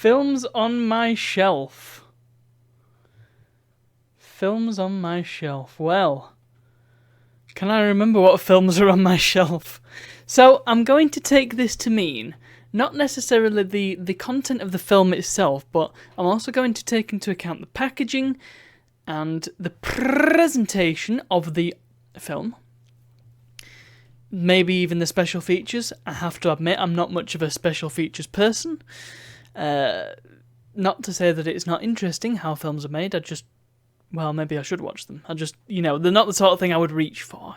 Films on my shelf. Films on my shelf. Well, can I remember what films are on my shelf? So I'm going to take this to mean not necessarily the content of the film itself, but I'm also going to take into account the packaging and the presentation of the film. Maybe even the special features. I have to admit, I'm not much of a special features person. Not to say that it's not interesting how films are made. Well, maybe I should watch them. They're not the sort of thing I would reach for,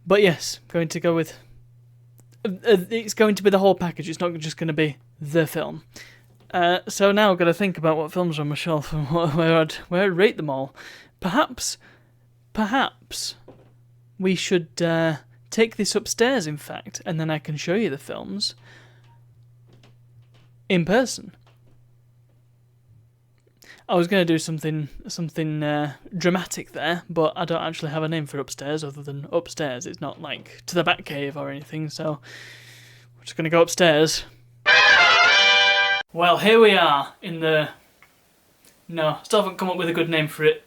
But yes, going to go with... it's going to be the whole package. It's not just going to be the film. So now I've got to think about what films are on my shelf and where I'd rate them all. Perhaps we should take this upstairs, in fact, and then I can show you the films in person. I was going to do something dramatic there, but I don't actually have a name for upstairs other than upstairs. It's not like to the Batcave or anything, so we're just going to go upstairs. Well, here we are in the... No, still haven't come up with a good name for it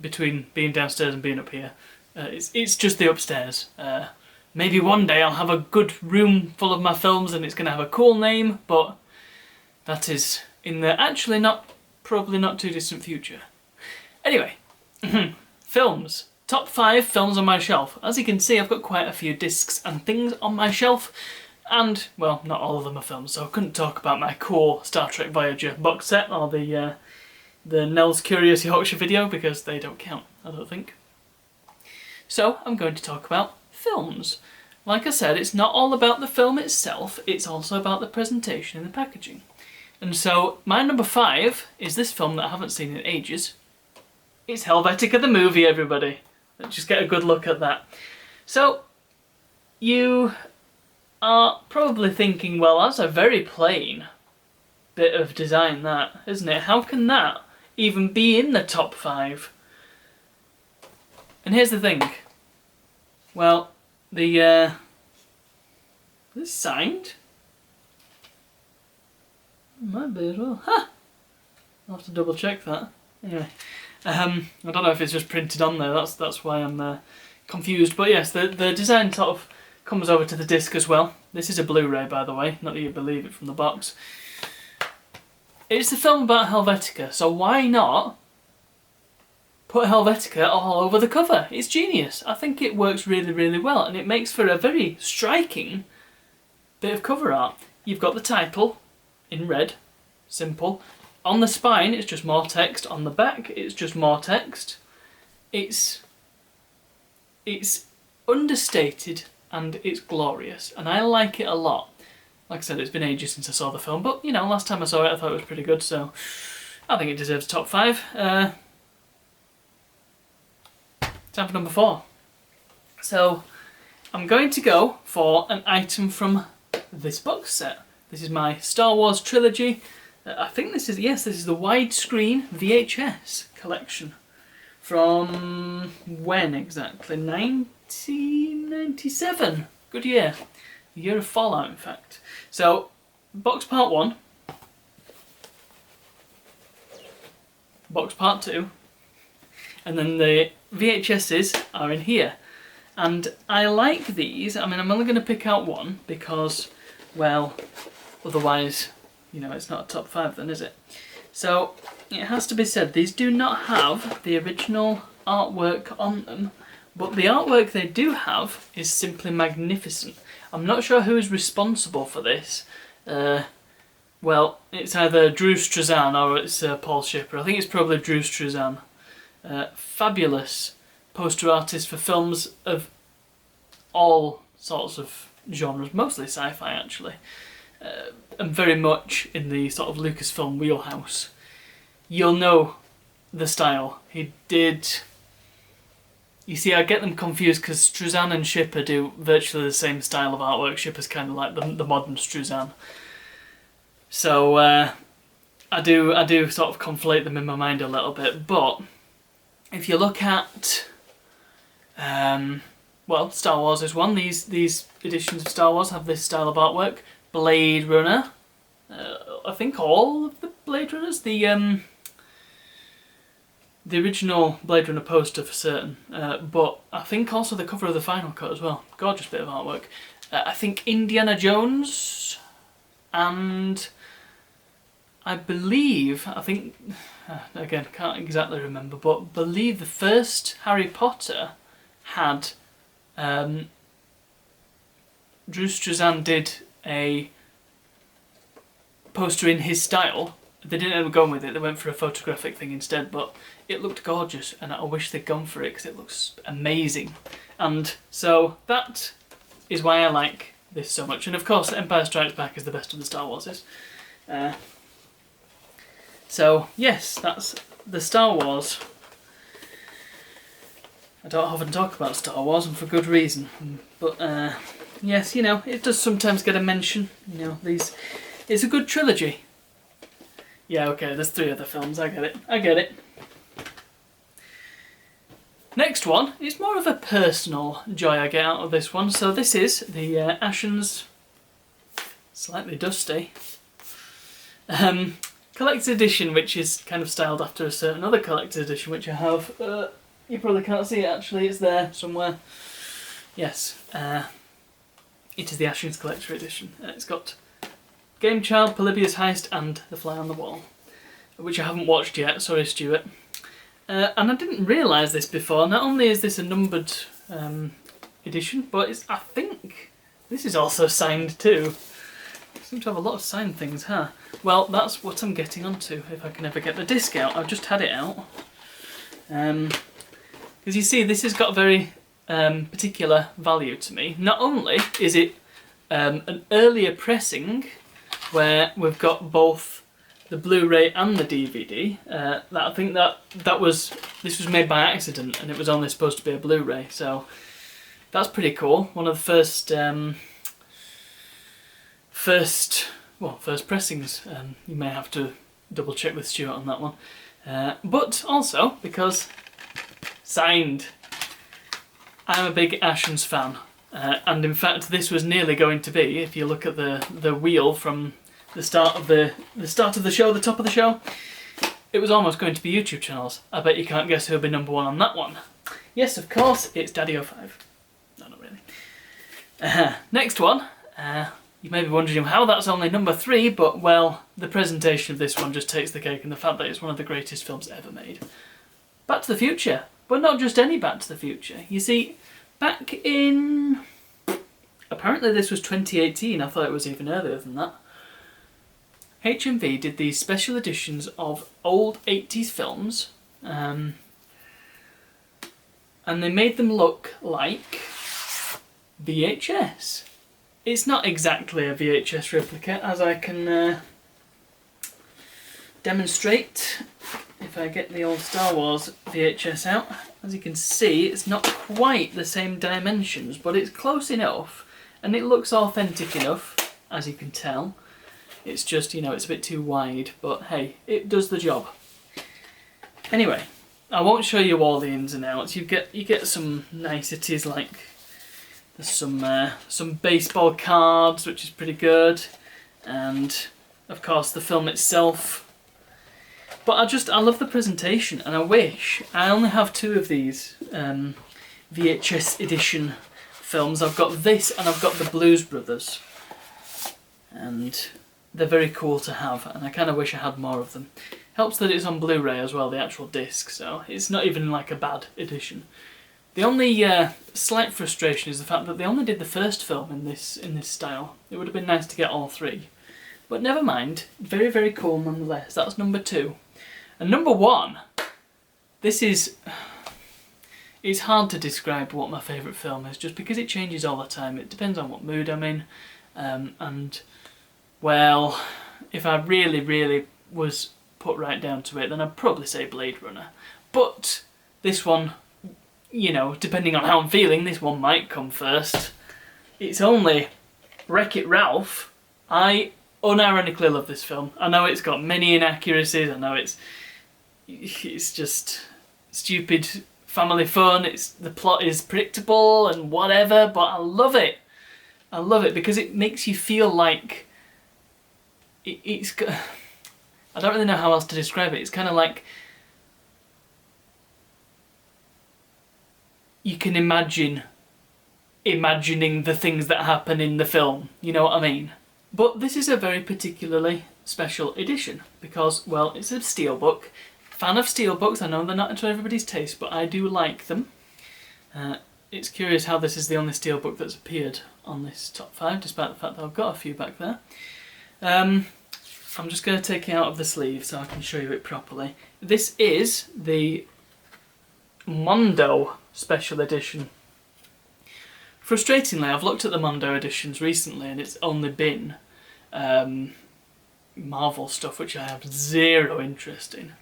between being downstairs and being up here. It's just the upstairs. Maybe one day I'll have a good room full of my films and it's going to have a cool name, but that is in the probably not too distant future. Anyway, films. Top 5 films on my shelf. As you can see, I've got quite a few discs and things on my shelf, and, well, not all of them are films, so I couldn't talk about my core Star Trek Voyager box set or the Nell's Curious Yorkshire video, because they don't count, I don't think. So, I'm going to talk about films. Like I said, it's not all about the film itself, it's also about the presentation and the packaging. And so, my number 5 is this film that I haven't seen in ages. It's Helvetica the movie, everybody. Let's just get a good look at that. So, you are probably thinking, well, that's a very plain bit of design, that, isn't it? How can that even be in the top 5? And here's the thing. Well, is this signed? Might be as well. Ha! I'll have to double check that. Anyway, I don't know if it's just printed on there. That's why I'm confused. But yes, the design sort of comes over to the disc as well. This is a Blu-ray, by the way. Not that you believe it from the box. It's a film about Helvetica, so why not put Helvetica all over the cover? It's genius. I think it works really, really well, and it makes for a very striking bit of cover art. You've got the title in red, simple. On the spine, it's just more text. On the back, it's just more text. It's understated and it's glorious, and I like it a lot. Like I said, it's been ages since I saw the film, but last time I saw it, I thought it was pretty good, so I think it deserves top 5. Time for number 4. So I'm going to go for an item from this box set. This is my Star Wars trilogy. I think this is the widescreen VHS collection. From when exactly? 1997. Good year. The year of Fallout, in fact. So, box part 1. Box part 2. And then the VHSs are in here. And I like these. I mean, I'm only going to pick out one because, well, otherwise, it's not a top 5 then, is it? So, it has to be said, these do not have the original artwork on them, but the artwork they do have is simply magnificent. I'm not sure who is responsible for this. Well, it's either Drew Struzan or it's Paul Shipper. I think it's probably Drew Struzan. Fabulous poster artist for films of all sorts of genres, mostly sci-fi actually. And very much in the sort of Lucasfilm wheelhouse. You'll know the style. He did... You see, I get them confused because Struzan and Shipper do virtually the same style of artwork. Shipper's kind of like the modern Struzan. So, I do sort of conflate them in my mind a little bit, but if you look at... well, Star Wars is one. These editions of Star Wars have this style of artwork. Blade Runner, I think all of the Blade Runners. The original Blade Runner poster for certain, but I think also the cover of the final cut as well. Gorgeous bit of artwork. I think Indiana Jones, and I think, again, can't exactly remember, but believe the first Harry Potter had, Drew Struzan did a poster in his style. They didn't end up going with it, they went for a photographic thing instead, but it looked gorgeous and I wish they'd gone for it because it looks amazing. And so that is why I like this so much. And of course Empire Strikes Back is the best of the Star Warses. So yes, that's the Star Wars. I don't often talk about Star Wars, and for good reason, but yes, you know, it does sometimes get a mention. You know, it's a good trilogy. Yeah, okay, there's 3 other films, I get it. Next one is more of a personal joy I get out of this one. So this is the Ashens, slightly dusty, collector's edition, which is kind of styled after a certain other collector's edition, which I have. You probably can't see it actually, it's there somewhere. Yes, it is the Ashens Collector Edition. It's got Game Child, Polybius Heist and The Fly on the Wall, which I haven't watched yet, sorry Stuart. And I didn't realise this before. Not only is this a numbered edition, but I think this is also signed too. I seem to have a lot of signed things, huh? Well, that's what I'm getting onto, if I can ever get the disc out. I've just had it out. Because you see, this has got a very particular value to me. Not only is it an earlier pressing, where we've got both the Blu-ray and the DVD. I think this was made by accident, and it was only supposed to be a Blu-ray. So that's pretty cool. One of the first pressings. You may have to double check with Stuart on that one. But also because signed. I'm a big Ashens fan. And in fact, this was nearly going to be, if you look at the wheel from the start of the show, the top of the show, it was almost going to be YouTube channels. I bet you can't guess who'll be number 1 on that one. Yes, of course, it's Daddy05. No, not really. Next one. You may be wondering how that's only number 3, but well, the presentation of this one just takes the cake, and the fact that it's one of the greatest films ever made. Back to the Future, but not just any Back to the Future. You see, back in... apparently this was 2018, I thought it was even earlier than that. HMV did these special editions of old 80s films, and they made them look like VHS. It's not exactly a VHS replica, as I can demonstrate if I get the old Star Wars VHS out. As you can see, it's not quite the same dimensions, but it's close enough, and it looks authentic enough, as you can tell. It's just, you know, it's a bit too wide, but hey, it does the job. Anyway, I won't show you all the ins and outs. You get some niceties, like there's some baseball cards, which is pretty good, and of course the film itself. But I love the presentation, and I wish I only have 2 of these VHS edition films. I've got this and I've got the Blues Brothers, and they're very cool to have, and I kind of wish I had more of them. Helps that it's on Blu-ray as well, the actual disc, so it's not even like a bad edition. The only slight frustration is the fact that they only did the first film in this style. It would have been nice to get all 3. But never mind, very, very cool nonetheless. That's number 2. And number 1, this is... it's hard to describe what my favourite film is, just because it changes all the time. It depends on what mood I'm in, and... well, if I really, really was put right down to it, then I'd probably say Blade Runner. But this one, you know, depending on how I'm feeling, this one might come first. It's only Wreck-It Ralph. I unironically love this film. I know it's got many inaccuracies. I know it's just stupid family fun. The plot is predictable and whatever, but I love it. I love it because it makes you feel like it's I don't really know how else to describe it. It's kind of like you can imagining the things that happen in the film, you know what I mean? But this is a very particularly special edition because, well, it's a steelbook. Fan of steelbooks, I know they're not to everybody's taste, but I do like them. It's curious how this is the only steelbook that's appeared on this top 5, despite the fact that I've got a few back there. I'm just going to take it out of the sleeve so I can show you it properly. This is the Mondo Special Edition. Frustratingly, I've looked at the Mondo editions recently and it's only been Marvel stuff, which I have zero interest in.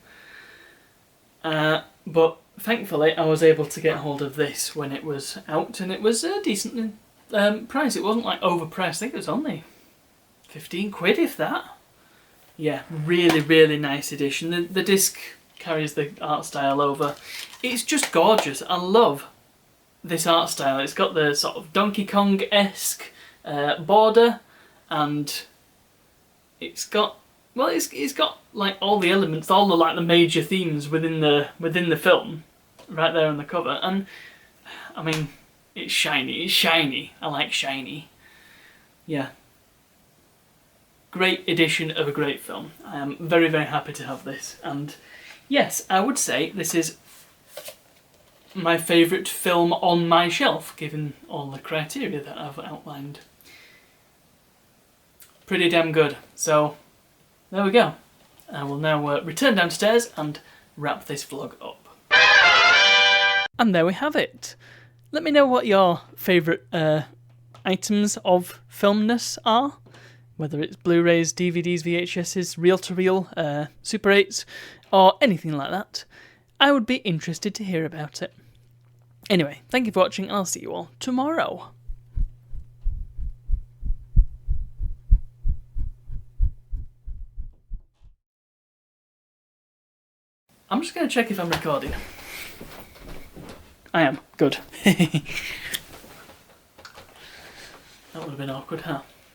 But thankfully I was able to get hold of this when it was out, and it was a decent price. It wasn't like overpriced. I think it was only 15 quid, if that. Yeah, really, really nice edition. The disc carries the art style over. It's just gorgeous. I love this art style. It's got the sort of Donkey Kong-esque border, and it's got, well, it's got like all the elements, all the like the major themes within the film, right there on the cover. And I mean, it's shiny. It's shiny. I like shiny. Yeah. Great edition of a great film. I am very, very happy to have this. And yes, I would say this is my favourite film on my shelf, given all the criteria that I've outlined. Pretty damn good. So, there we go. I will now return downstairs and wrap this vlog up. And there we have it. Let me know what your favourite items of filmness are. Whether it's Blu-rays, DVDs, VHSs, reel-to-reel, Super 8s, or anything like that. I would be interested to hear about it. Anyway, thank you for watching, and I'll see you all tomorrow. I'm just going to check if I'm recording. I am. Good. That would have been awkward, huh?